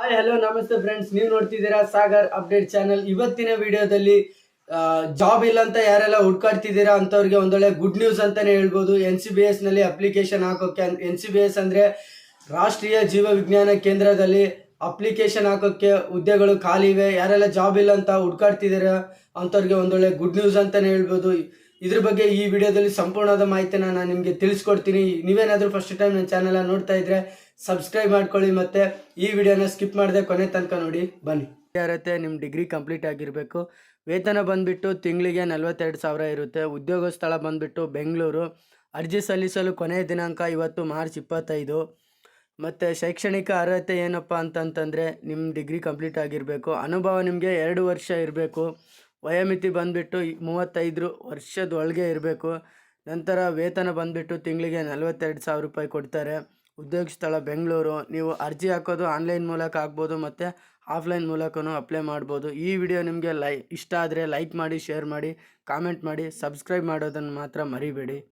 Hi hello ನಮಸ್ತೆ friends, ನೀವು ನೋಡ್ತಿದ್ದೀರಾ ಸಾಗರ್ ಅಪ್ಡೇಟ್ ಚಾನಲ್. ಇವತ್ತಿನ ವಿಡಿಯೋದಲ್ಲಿ ಜಾಬ್ ಇಲ್ಲ ಅಂತ ಯಾರೆಲ್ಲ ಹುಡ್ಕಾಡ್ತಿದ್ದೀರಾ ಅಂತವ್ರಿಗೆ ಒಂದೊಳ್ಳೆ ಗುಡ್ ನ್ಯೂಸ್ ಅಂತಾನೆ ಹೇಳ್ಬೋದು. NCBS ನಲ್ಲಿ ಅಪ್ಲಿಕೇಶನ್ ಹಾಕೋಕೆ, NCBS ಅಂದ್ರೆ ರಾಷ್ಟ್ರೀಯ ಜೀವ ವಿಜ್ಞಾನ ಕೇಂದ್ರದಲ್ಲಿ ಅಪ್ಲಿಕೇಶನ್ ಹಾಕೋಕೆ ಹುದ್ದೆಗಳು ಖಾಲಿ ಇವೆ. ಯಾರೆಲ್ಲ ಜಾಬ್ ಇಲ್ಲ ಅಂತ ಹುಡ್ಕಾಡ್ತಿದ್ದೀರಾ ಅಂತವ್ರಿಗೆ ಒಂದೊಳ್ಳೆ ಗುಡ್ ನ್ಯೂಸ್ ಅಂತಾನೆ ಹೇಳ್ಬೋದು. ಇದ್ರ ಬಗ್ಗೆ ಈ ವಿಡಿಯೋದಲ್ಲಿ ಸಂಪೂರ್ಣವಾದ ಮಾಹಿತಿನ ನಾನು ನಿಮಗೆ ತಿಳಿಸ್ಕೊಡ್ತೀನಿ. ನೀವೇನಾದರೂ ಫಸ್ಟ್ ಟೈಮ್ ನನ್ನ ಚಾನಲ್ ನೋಡ್ತಾ ಇದ್ರೆ ಸಬ್ಸ್ಕ್ರೈಬ್ ಮಾಡ್ಕೊಳ್ಳಿ, ಮತ್ತೆ ಈ ವಿಡಿಯೋನ ಸ್ಕಿಪ್ ಮಾಡದೆ ಕೊನೆ ತನಕ ನೋಡಿ. ಬನ್ನಿ. ಇರುತ್ತೆ, ನಿಮ್ಮ ಡಿಗ್ರಿ ಕಂಪ್ಲೀಟ್ ಆಗಿರಬೇಕು. ವೇತನ ಬಂದುಬಿಟ್ಟು ತಿಂಗಳಿಗೆ 42,000 ಇರುತ್ತೆ. ಉದ್ಯೋಗ ಸ್ಥಳ ಬಂದುಬಿಟ್ಟು ಬೆಂಗಳೂರು. ಅರ್ಜಿ ಸಲ್ಲಿಸಲು ಕೊನೆಯ ದಿನಾಂಕ ಇವತ್ತು ಮಾರ್ಚ್ 25. ಮತ್ತು ಶೈಕ್ಷಣಿಕ ಅರ್ಹತೆ ಏನಪ್ಪ ಅಂತಂತಂದರೆ ನಿಮ್ಮ ಡಿಗ್ರಿ ಕಂಪ್ಲೀಟ್ ಆಗಿರಬೇಕು. ಅನುಭವ ನಿಮಗೆ 2 ವರ್ಷ ಇರಬೇಕು. ವಯೋಮಿತಿ ಬಂದುಬಿಟ್ಟು 35 ವರ್ಷದ ಒಳಗೆ ಇರಬೇಕು. ನಂತರ ವೇತನ ಬಂದುಬಿಟ್ಟು ತಿಂಗಳಿಗೆ 42,000 ರೂಪಾಯಿ ಕೊಡ್ತಾರೆ. ಉದ್ಯೋಗ ಸ್ಥಳ ಬೆಂಗಳೂರು. ನೀವು ಅರ್ಜಿ ಹಾಕೋದು ಆನ್ಲೈನ್ ಮೂಲಕ ಆಗ್ಬೋದು ಮತ್ತು ಆಫ್ಲೈನ್ ಮೂಲಕನೂ ಅಪ್ಲೈ ಮಾಡ್ಬೋದು. ಈ ವಿಡಿಯೋ ನಿಮಗೆ ಇಷ್ಟ ಆದರೆ ಲೈಕ್ ಮಾಡಿ, ಶೇರ್ ಮಾಡಿ, ಕಾಮೆಂಟ್ ಮಾಡಿ, ಸಬ್ಸ್ಕ್ರೈಬ್ ಮಾಡೋದನ್ನು ಮಾತ್ರ ಮರಿಬೇಡಿ.